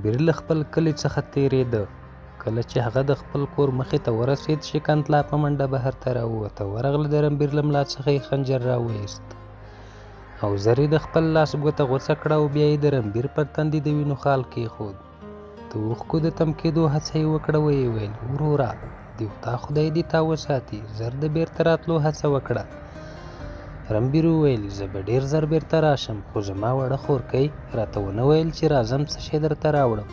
رنبیر له خپل کلي څخه تېرېده. کله چې هغه د خپل کور مخې ته ورسېد، شکنتلا په منډه بهر ته راووته. ورغله، د رنبیر له ملا څخه یې خنجر راوایست او زر یې د خپل لاس ګوته غوڅه کړه او بیا یې د رنبیر پر تندي د وینو خال کېښود. د اوښکو د تم کېدو هڅه یې وکړه، ویې ویل: وروره، دیوتا خدای دې تا وساتي، زر د بېرته راتلو هڅه وکړه. رنبیر وویل: زه به ډېر زر بېرته راشم، خو زما وړه خورکۍ راته ونه ویل چې راځم څه شی درته راوړم.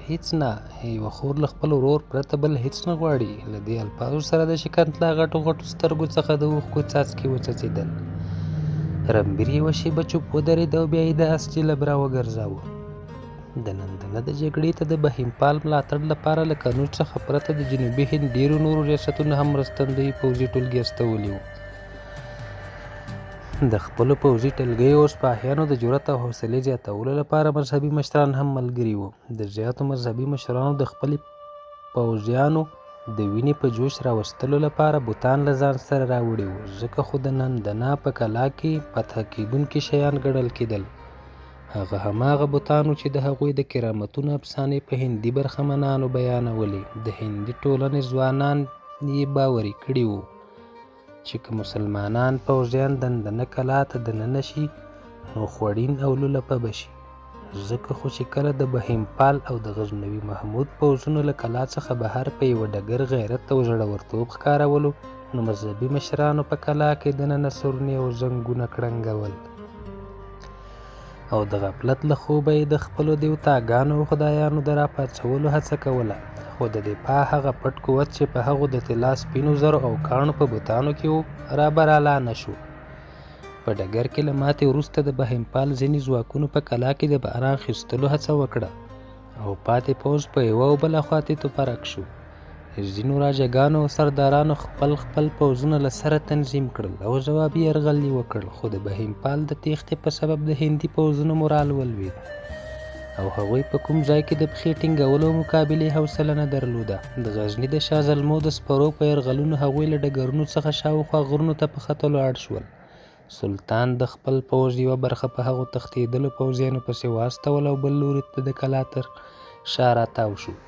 هیڅ نه، یوه خور له خپل ورور پرته بل هیڅ نه غواړي. له دې الفاظو سره د شکنتلا غټو غټو سترګو څخه د اوښکو څاڅکي وڅڅېدل. رنبیر یوه شېبه چوپ ودرېد او بیا یې د اس جلب راوګرځاوه. د نندنه د جګړې ته د بهیمپال ملاتړ لپاره له کنوج څخه پرته د جنوبي هند ډېرو نورو ریاستونو هم مرستندوی پوځي ټولګې استولي وو. د خپلو پوځي ټولګیو او سپاهیانو د جرأت او حوصلې زیاتولو لپاره مذهبي مشران هم ملګري وو. د زیاتو مذهبي مشرانو د خپلې پوځیانو د وینې په جوش راوستلو لپاره بوتان له ځان سره راوړي وو، ځکه خو د نندنا په کلا کې فتح کېدونکي شیان ګڼل کېدل. هغه هماغه بوتان وو چې د هغوی د کرامتونو افسانې په هندي برخمنانو بیانولې. د هندي ټولنې ځوانان یې باوري کړي وو چې که مسلمانان پوځیان دندنه کلا ته دننه شي، نو خوړین او لولپه به شي. ځکه خو چې کله د بهیمپال او د غزنوي محمود پوځونو له کلا څخه بهر په یوه ډګر غیرت او زړورتوب ښکارولو، نو مذهبي مشرانو په کلا کې دننه سورنې او زنګونه کړنګول او د غفلت له خوبه یې د خپلو دیوتاګانو او خدایانو د راپاڅولو هڅه کوله. خو د دفاع هغه پټ قوت چې په هغو د طلا سپینو زرو او کاڼو په بوتانو کې و، رابرالا نه شو. په ډګر کې له ماتې وروسته د بهیمپال ځینې ځواکونو په کلا کې د بار اخیستلو هڅه وکړه او پاتې پوځ په یوه او بله خوا تیتوپرک شو. ځینو راجګانو او سردارانو خپل پوځونه له سره تنظیم کړل او ځوابي یرغل یې وکړ، خو د بهیمپال د تېښتې په سبب د هندي پوځونو مورال ولوېد او هغوی په کوم ځای کې د پښې ټینګولو مقابلې حوصله نه درلوده. د غزني د شاه زلمو د سپرو په یرغلونو هغوی له ډګرونو څخه شاوخوا غرونو ته په ختلو اړ شول. سلطان د خپل پوځ یوه برخه په هغو تښتېدلو پوځیانو پسې واستول او بل لوري ته د کلا تر شا راتاو شو.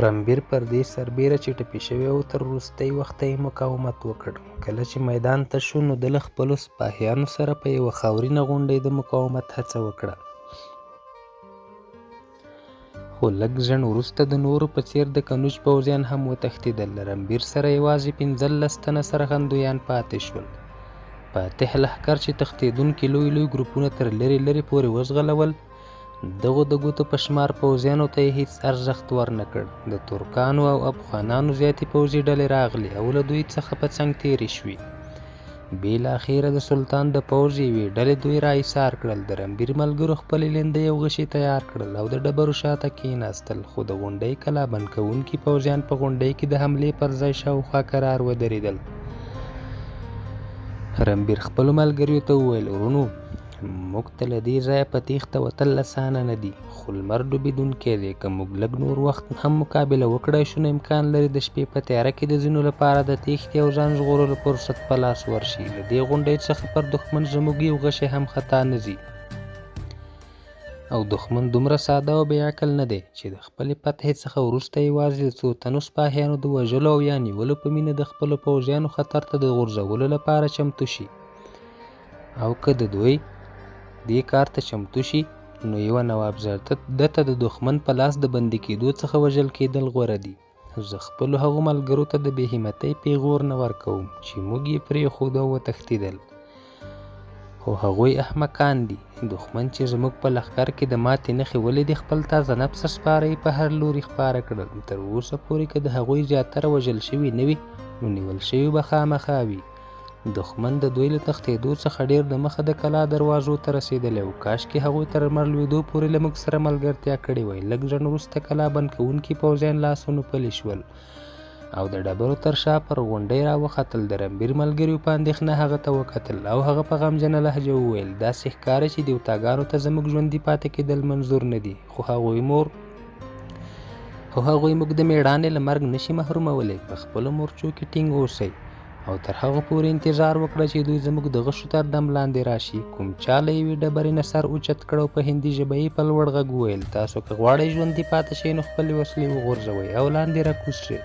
رنبیر پر دې سربیره چې ټپي شوی و، تر وروستي وخته یې مقاومت وکړ. کله چې میدان ته شو، نو ده له خپلو سپاهیانو سره په یوه خاورینه غونډۍ د مقاومت هڅه وکړه. خو لږ ځنډ وروسته د نورو په څېر د کنوج پوځیان هم وتښتېدل. له رنبیر سره یوازې 15 تنه سرخندویان پاتې شول. فاتح لښکر چې تښتېدونکي لوی لوی ګروپونه تر لرې لرې پورې وځغلول، دغو د ګوتو په شمار پوځیانو ته یې هېڅ ارزښت ورنه کړ. د ترکانو او افغانانو زیاتې پوځي ډلې راغلې او له دوی څخه په څنګ تېرې شوې. بالاخره د سلطان د پوځ یوې ډلې دوی را ایسار کړل. د رنبیر ملګرو خپلې لیندۍ او غشي تیار کړل او د ډبرو شاته کېناستل، خو د غونډۍ کلا بند کوونکي پوځیان په غونډۍ کې د حملې پر ځای شاوخوا کرار ودرېدل. رنبیر خپلو ملګریو ته وویل: ورونو، موږ ته له دې ځایه په تېښته وتل اسانه نه دي، خو لمر ډوبېدونکی دی. که موږ لږ نور وخت هم مقابله وکړای شو، نو امکان لري د شپې په تیاره کې د ځینو لپاره د تېښتې او ځان ژغورلو فرصت په لاس ورشي. له دې غونډۍ څخه پر دښمن زموږ یو غشی هم خطا نه ځي، او دښمن دومره ساده او بې عقل نه دی چې د خپلې فتحې څخه وروسته یوازې د څو تنو سپاهیانو د وژلو او یا نیولو په مینه د خپلو پوځیانو خطر ته د غورځولو لپاره چمتو شي. او که د دوی دې کار ته چمتو شي، نو یوه نوابزاده ته د دښمن په لاس د بندي کېدو څخه وژل کېدل غوره دي. زه خپلو هغو ملګرو ته د بې همتۍ پیغور نه ورکوم چې موږ یې پرېښودو او وتښتېدل، خو هغوی احمقان دي. دښمن چې زموږ په لښکر کې د ماتې نښې ولیدې، خپل تازه نفسه سپاره یې په هر لوري خپاره کړل. تر اوسه پورې که د هغوی زیاتره وژل شوي نه وي، نو نیول شوي به خامخا وي. دښمن د دوی له تښتېدو څخه ډېر د مخه د کلا دروازو ته رسېدلی و. کاشکې هغوی تر لمر لوېدو پورې له موږ سره ملګرتیا کړې وای. لږ ځنډ وروسته کلا بند کوونکي پوځیان لاسونو پلي شول او د ډبرو تر شا پر غونډۍ راوختل. د رنبیر ملګریو په اندېښنه هغه ته وکتل او هغه په غمجنه لهجه وویل: داسې ښکاري چې دیوتاګانو ته زموږ ژوندي پاتې کېدل منظور نه دي، خو هغوی موږ د مېړانې له مرګ نشي محرومولی. په خپلو مورچو کې ټینګ اوسئ او تر هغه پورې انتظار وکړه چې دوی زموږ د غشو تر دم لاندې راشي. کوم چا له یوې ډبرې نه سر اوچت کړ او په هندي ژبه یې په لوړ غږ وویل: تاسو که غواړئ ژوندي پاتې شئ نو خپلې وسلې وغورځوئ او لاندې راکوز شئ.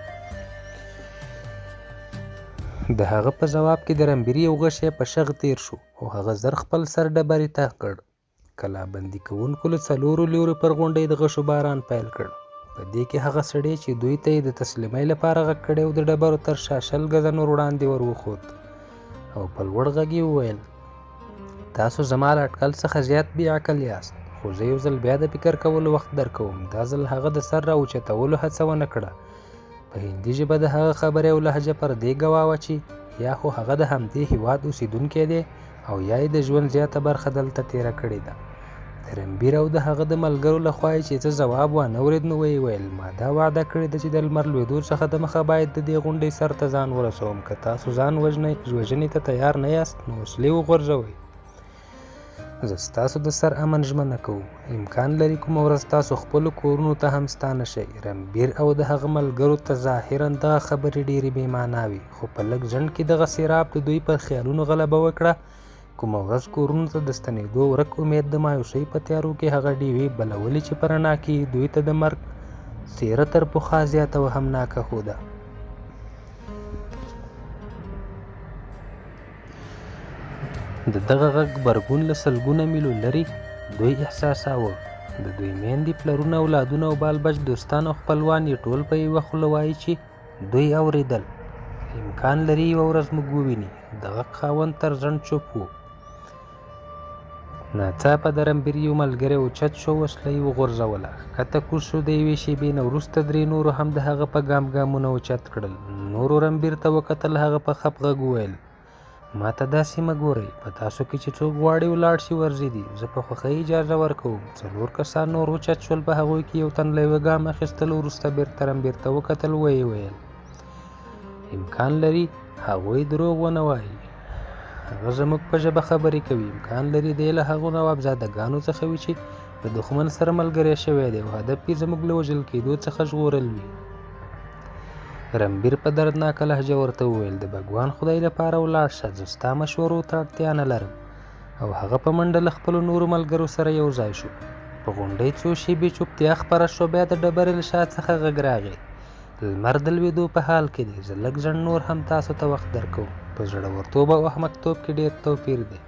د هغه په ځواب کې د رمبیر یو غشی په شغ تیر شو او هغه زر خپل سر ډبرې ته کړ. کلابندي کوونکو له څلورو لورو پر غونډۍ د غشو باران پیل کړ. په دې کې هغه سړی چې دوی ته یې د تسلیمۍ لپاره غږ کړی و د ډبرو تر شا 20 ګزه نور وړاندې ور وخوت او په لوړ غږ یې وویل: تاسو زما له اټکل څخه زیات بې عقل یاست، خو زه یو ځل بیا د فکر کولو وخت درکوم. دا ځل هغه د سر راوچتولو هڅه ونه کړه. په هندي ژبه د هغه خبرې او لهجه پر دې ګواه وه چې یا خو هغه د همدې هیواد اوسیدونکی دی او یا یې د ژوند زیاته برخه دلته تېره کړې ده. د رمبیر او د هغه د ملګرو له خوا چې څه ځواب وانه ورېد نو ویې ویل: ما دا وعده کړې ده چې د لمر لوېدو څخه دمخه باید د دې غونډۍ سر ته ځان ورسوم. که تاسو ځان وژنې ته تیار نه یاست نو وسلې وغورځوئ. زه ستاسو د سر امن ژمنه کوم. امکان لري کومه ورځ تاسو خپلو کورونو ته هم ستانه شئ. رمبیر او د هغه ملګرو ته ظاهرا دغه خبرې ډېرې بې معنا وې، خو په لږ ځنډ کې دغه سیراب د دوی پر خیالونو غلبه وکړه. کومه ورځ کورونو ته د ستنېدو ورک امید د مایوسۍ په تیارو کې هغه ډیوې بلولې چې په رڼا کې دوی ته د مرګ څېره تر پخوا زیاته وهمناکه ښوده. د دغه غږ غبرګون له سلګونه میلو لرې دوی احساساوه. د دوی میندې، پلرونه، اولادونه او بالبچ دوستان او خپلوان یې ټول په یوه خوله وایي چې دوی اورېدل. امکان لري یوه ورځ موږ وویني. د غږ خاوند تر ځنډ چوپ و. ناڅاپه د رمبیر یو ملګری اوچت شو، وسله یې وغورځوله، ښکته کوز شو. د یوې شېبې نه وروسته 3 نورو هم د هغه په ګامونه اوچت کړل. نورو رمبیر ته وکتل. هغه په خپ غږ وویل: ما ته داسې مه ګورئ، په تاسو کې چې څوک غواړي ولاړ شي ورځي دي. زه په خوښۍ اجازه ورکوم. 4 کسان نور اوچت شول. په هغوی کې یو تن له یوه ګام اخیستلو وروسته بېرته رمبیر ته وکتل. ویې ویل: امکان لري هغوی دروغ ونه وایي. هغه زموږ په ژبه خبرې کوي. امکان لري دی له هغو نوابزادګانو څخه وي چې له دښمن سره ملګری شوی دی او هدف یې زموږ له وژل کېدو څخه ژغورل وي. رمبیر په دردناکه لهجه ورته وویل: د بګوان خدای لپاره ولاړ شه، زه ستا مشورو ته اړتیا نه لرم. او هغه په منډه له خپلو نورو ملګرو سره یو ځای شو. په غونډۍ څو شېبې چوپتیا خپره شوه. بیا د ډبرې له شا څخه غږ راغی: لمر د لوېدو په حال کې دی. زه لږ ځنډ نور هم تاسو ته وخت درکوم. په زړورتوب او احمقتوب کې ډېر توپیر دی.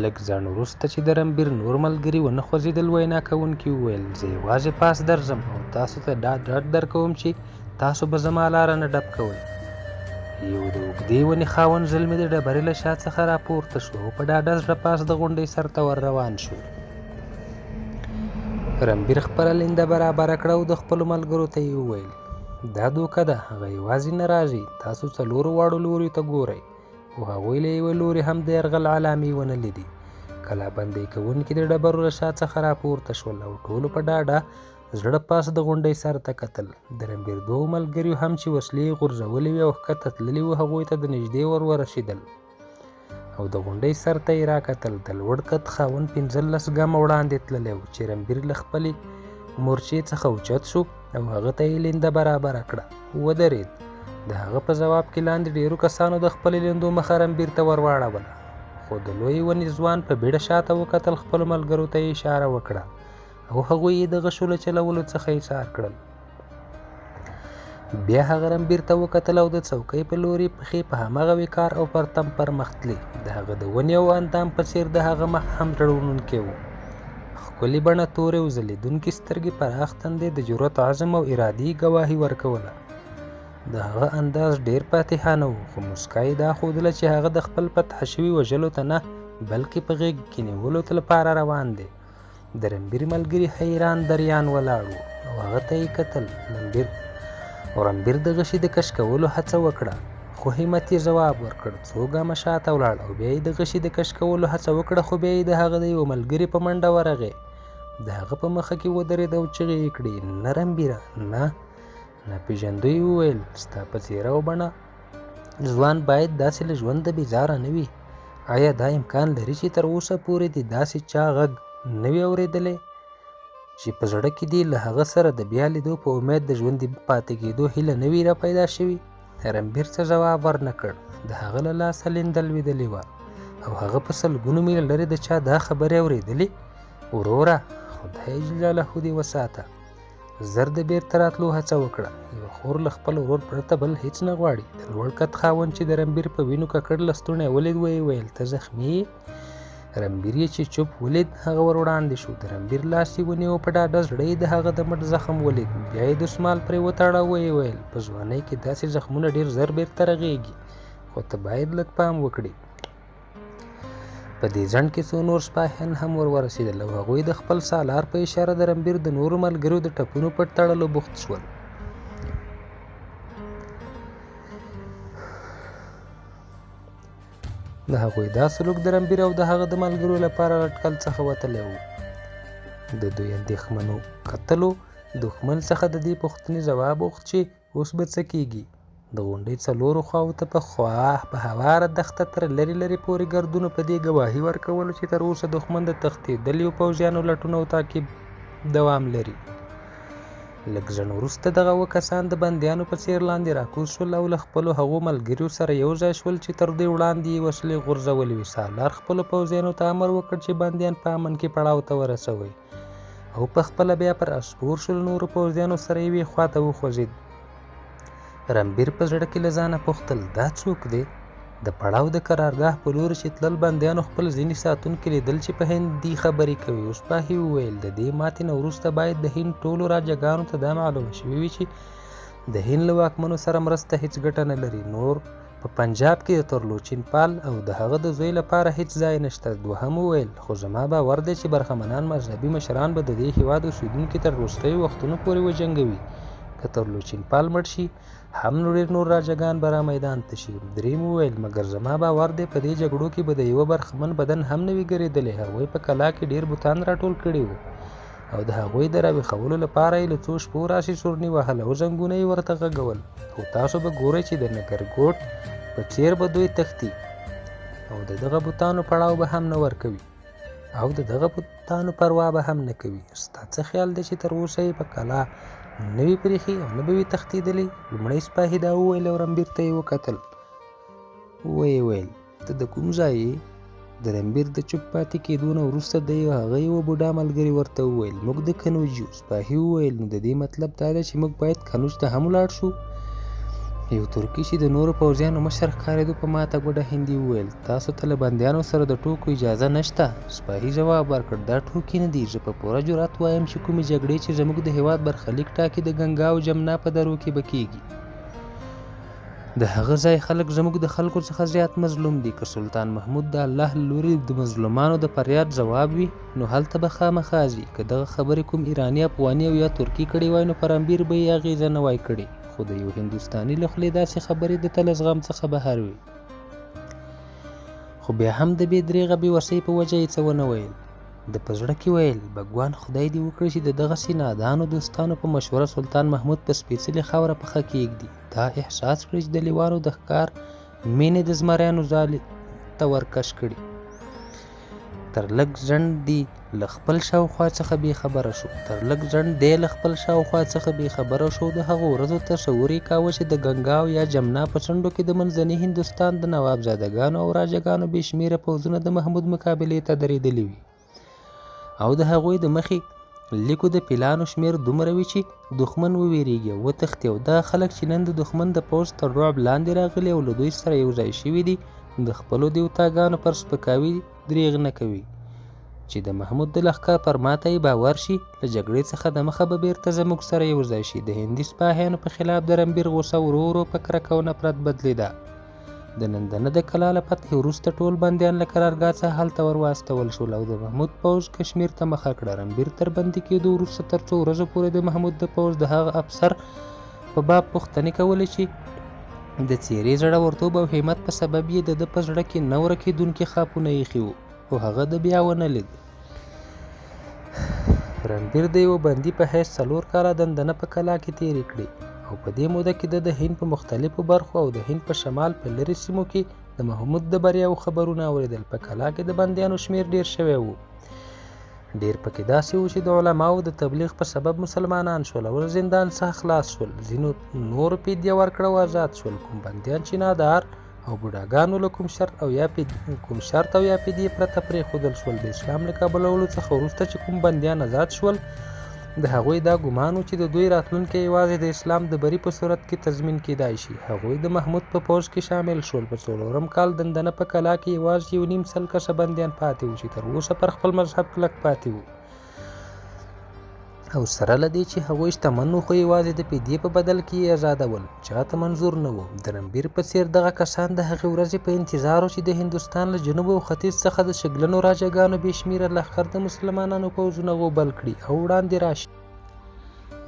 لږ ځنډ وروسته چې د رمبیر نور ملګري ونه خوځېدل، وینا کوونکي وویل: زه یوازې پاس درځم او تاسو ته ډاډ درکوم چې تاسو به زما لاره نه ډب کوئ. یو د اوږدې ونې خاوند زلمي د ډبرې له شا څخه راپورته شو او په ډاډه زړه پاس د غونډۍ سر ته ور روان شو. رمبیر خپله لینده برابره کړه او د خپلو ملګرو ته یې وویل: دا دوکه ده، هغه یوازې نه راځي. تاسو 4 واړو لوریو ته ګورئ او هغوی له یوه لوري هم د یرغل علامې ونه لیدې. کلابندۍ کوونکي د ډبرو له شا څخه راپورته شول او ټولو په ډاډه زړه پاس د غونډۍ سر ته کتل. د رمبیر 2 ملګریو هم چې وسلې یې غورځولې وې او ښکته تللي وو، هغوی ته د نږدې ورسېدل او د غونډۍ سر ته یې راکتل. د لوړ قد خاوند 15 ګامه وړاندې تللی و چې رمبیر له خپلې مورچې څخه اوچت شو او هغه ته یې لینده برابره کړه. ودرېد. د هغه په ځواب کې لاندې ډېرو کسانو د خپلې لیندو مخه رمبیر ته ور واړوله، خو د لویې ونې ځوان په بیړه شاته وکتل. خپلو ملګرو ته یې اشاره وکړه او هغوی یې د غشو له چلولو څخه ایسار کړل. بیا هغه رمبیر ته وکتل او د څوکۍ په لوري پښې په هماغه وقار او پرتم پر مخ تلې. د هغه د ونې او اندام په څېر د هغه مخ هم زړوونکی و. ښکلې بڼه، تورې او ځلېدونکې سترګې، پراخ تندی د جرأت، عزم او ارادې ګواهي ورکوله. د هغه انداز ډېر فاتحانه و، خو موسکا یې دا ښودله چې هغه د خپل فتح شوي وژلو ته نه، بلکې په غېږ کې نیولو لپاره روان دی. د رمبیر ملګري حیران دریان ولاړ و او هغه ته یې کتل. رمبیر د غشي د کش کولو هڅه وکړه، خو همت یې ځواب ورکړ. 2 ګامه شاته ولاړ او بیا یې د غشي د کش کولو هڅه وکړه، خو بیا یې د هغه د یوه ملګري په منډه ورغی. د هغه په مخه کې ودرېد او چغې یې کړې: نه رمبیره، نه! ناپېژندوی وویل: ستا په څېره او بڼه ځوان باید داسې له ژونده بېزاره نه وي. آیا دا امکان لري چې تر اوسه پورې دې داسې چا غږ نه وي اورېدلی چې په زړه کې دې له هغه سره د بیا لیدو په امید د ژوندي پاتې کېدو هیله نه وي را پیدا شوې؟ رنبیر څه جواب ورنه کړ. د هغه له لاسه لینده لوېدلې وه او هغه په سلګونو میله لرې د چا دا خبرې اورېدلې. وروره خدای جلاله دې وساته. زر د بېرته راتلو هڅه وکړه. یوه خور له خپل ورور پرته بل هېڅ نه غواړي. د لوړ قد خاوند چې د رنبیر په وینو ککړ لستوڼی ولید ویې ویل ته زخمي یې؟ رنبیر یې چې چوپ ولید هغه ور وړاندې شو. د رنبیر لاس یې ونیو په ډاډه زړه یې د هغه د مټ زخم ولید. بیا یې دسمال پرې وتاړه ویې ویل په ځوانۍ کې داسې زخمونه ډېر زر بېرته رغېږي خو ته باید لږ پام وکړې. په دې ځنډ کې څو نور سپاهیان هم ور ورسېدل او هغوی د خپل سالار په اشاره د رنبیر د نورو ملګرو د ټپونو پټ تړلو بوخت شول. د هغوی دا سلوک د رنبیر او د هغه د ملګرو لپاره اټکل څخه وتلی و. د دوی اندېښمنو کتلو دښمن څخه د دې پوښتنې ځواب وغوښت چې اوس به څه کېږي. د غونډۍ څلورو خواو ته په هواره دښته تر لرې لرې پورې ګردونو په دې ګواهي ورکوله چې تر اوسه دښمن د تښتېدلیو پوځیانو لټون او تعقیب دوام لري. لږ ځنډ وروسته دغه اووه کسان د بندیانو په څېر لاندې راکوز شول او له خپلو هغو ملګریو سره یو ځای شول چې تر دوی وړاندې یې وسلې غورځولې وې. سالار خپلو پوځیانو ته امر وکړ چې بندیان په امن کې پړاو ته ورسوئ او په خپله بیا پر آس سپور شول. نورو پوځیانو سره یوې خوا ته وخوځېد. رنبیر په زړه کې له ځانه پوښتل دا څوک دی؟ د پړاو د قرارګاه په لوري چې تلل بندیانو خپل ځینې ساتونکي لیدل چې په هندي خبرې کوي. سپاهي وویل د دې ماتې نه وروسته باید د هند ټولو راجګانو ته دا معلومه شوې وي چې د هند له واکمنو سره مرسته هېڅ ګټه نه لري. نور په پنجاب کې د تورلوچین پال او د هغه د زوی لپاره هېڅ ځای نشته. دوهم وویل خو زما باور دی چې برخمنان مذهبي مشران به د دې هېواد اوسېدونکي تر وروستیو وختونو پورې وجنګوي. که تورلوچین پال مړ شي هم ډېر نور راجګان به را میدان ته شي. دریم وویل مګر زما باور دی په دې جګړو کې به د یوه برخمن بدن هم نه وي ګرېدلی. هغوی په کلا کې ډېر بوتان راټول کړي وو او د هغوی د راویښولو لپاره یې له څو شپو راسې سورني وهل او زنګونه یې ورته غږول. خو تاسو به ګورئ چې د نګرګوټ په څېر به دوی تښتي او د دغه بوتانو پړاو به هم نه ورکوي او د دغه بوتانو پروا به هم نه کوي. ستا څه خیال دی چې تر اوسه یې په کلا نه وي پرېښي او نه به وي تښتېدلی؟ لومړی سپاهي دا وویل او رنبیر ته یې وکتل. ویې ویل ته د کوم ځای یې؟ د رنبیر د چوپ پاتې کېدو نه وروسته د هغه یوه بوډا ملګري ورته وویل موږ د کنوج یو. سپاهي وویل نو د دې مطلب دا دی چې موږ باید کنوج ته هم ولاړ شو؟ یو ترکي چې د نورو پوځیانو مشر ښکارېدو په ماته ګوډه هندي وویل تاسو ته له بندیانو سره د ټوکو اجازه نشته. سپاهي ځواب ورکړ دا ټوکې نه دي. زه په پوره جرأت وایم چې کومې جګړې چې زموږ د هېواد برخلیک ټاکي د ګنګا او جمنا په درو کې به کېږي. د هغه ځای خلک زموږ د خلکو څخه زیات مظلوم دي. که سلطان محمود د الله له لوري د مظلومانو د فریاد ځواب وي نو هلته به خامخا ځي. که دغه خبرې کوم ایراني افغاني او یا ترکي کړی وای نو پر رنبیر به یې اغېزه نه وای کړې. خو د یو هندوستاني له خولې داسې خبرې د تل زغم څخه بهر وي. خو بیا هم د بې درېغه بې وسۍ په وجه یې څه ونه ویل. د په زړه کې ویل بګوان خدای دې وکړي چې د دغسې نادانو دوستانو په مشوره سلطان محمود په سپېڅلې خاوره پښه کېږدي. دا احساس کړي چې د لیوانو د ښکار مینې د زمریانو ځالې ته ورکش کړي. تر لږ ځنډ دی له خپل شاوخوا څخه بېخبره شو. د هغو ورځو تصور یې کاوه چې د ګنګا او یا جمنا په څنډو کې د منځني هندوستان د نوابزادګانو او راجګانو بې شمېره پوځونه د محمود مقابلې ته درېدلي وي او د هغوی د مخې لیکو د پیلانو شمېر دومره وي چې دښمن وویریږي او وتښتي. او دا خلک چې نن د دښمن د پوځ تر رعب لاندې راغلي او له دوی سره یو ځای شوي دي د خپلو دیوتاګانو پر سپکاوي دریغ نه کوي چې د محمود د لښکر پر ماته یې باور شي له جګړې څخه د مخه به بیرته زموږ سره یو ځای شي. د هندي سپاهیانو په خلاف د رنبیر غوسه ورو ورو په کرکه او نفرت بدلېده. د نندنه د کلا له فتحې وروسته ټول بندیان له قرارګاه څخه هلته ور واستول شول او د محمود پوځ کشمیر ته مخه کړه. رنبیر تر بندي کېدو وروسته تر څو ورځو پورې د محمود د پوځ د هغه افسر په باب پوښتنې کولې چې د څېرې زړورتوب او همت په سبب یې د ده په زړه کې نه ورکېدونکي خاپونه ایښي وو خو هغه د بیا ونه لید. رنبیر د یوه بندي په حیث 4 کاله دندنه په کلا کې تېرې کړې او په دې موده کې د هند په مختلفو برخو او د هند په شمال په لرې سیمو کې د محمود د بریاو خبرونه اورېدل. په کلا کې د بندیانو شمېر ډېر شوی و. ډیر پکې داسې وو چې د علماو د تبلیغ په سبب مسلمانان شول او زندان څخه خلاص شول. ځینو نورو فدیه ورکړه او آزاد شول. کوم بندیان چې نادار او بوډاګانو له کوم شرط او یا فدیې پرته پرېښودل شول. د اسلام له قبولولو څخه وروسته چې کوم بندیان آزاد شول، د هغوی دا ګمان و چې د دوی راتلونکی یوازې د اسلام د بري په صورت کې تضمین کېدای شي. هغوی د محمود په پوځ کې شامل شول. په 4 کال دندنه په کلا کې یوازې 1.5 کسه بندیان پاتې وو چې تر اوسه پر خپل مذهب کلک پاتې وو. او سره له دې چې هغوی شتمن وو، خو یوازې د فدیې په بدل کې یې آزادول چاته منظور نه وو. د رنبیر په څېر دغه کسان د هغې ورځې په انتظار وو چې د هندوستان له جنوب او ختیځ څخه د شګلنو راجاګانو بې شمېره لښکر د مسلمانانو پوځونه غوبل کړي او وړاندې راشي.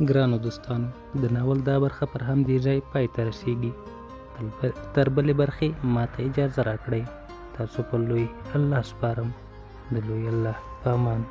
ګرانو دوستانو، د ناول دا برخه پر همدې ځای پای ته رسیږي. تر بلې برخې ماته اجازه راکړئ. تاسو په لوی الله سپارم. د لوی الله په امان.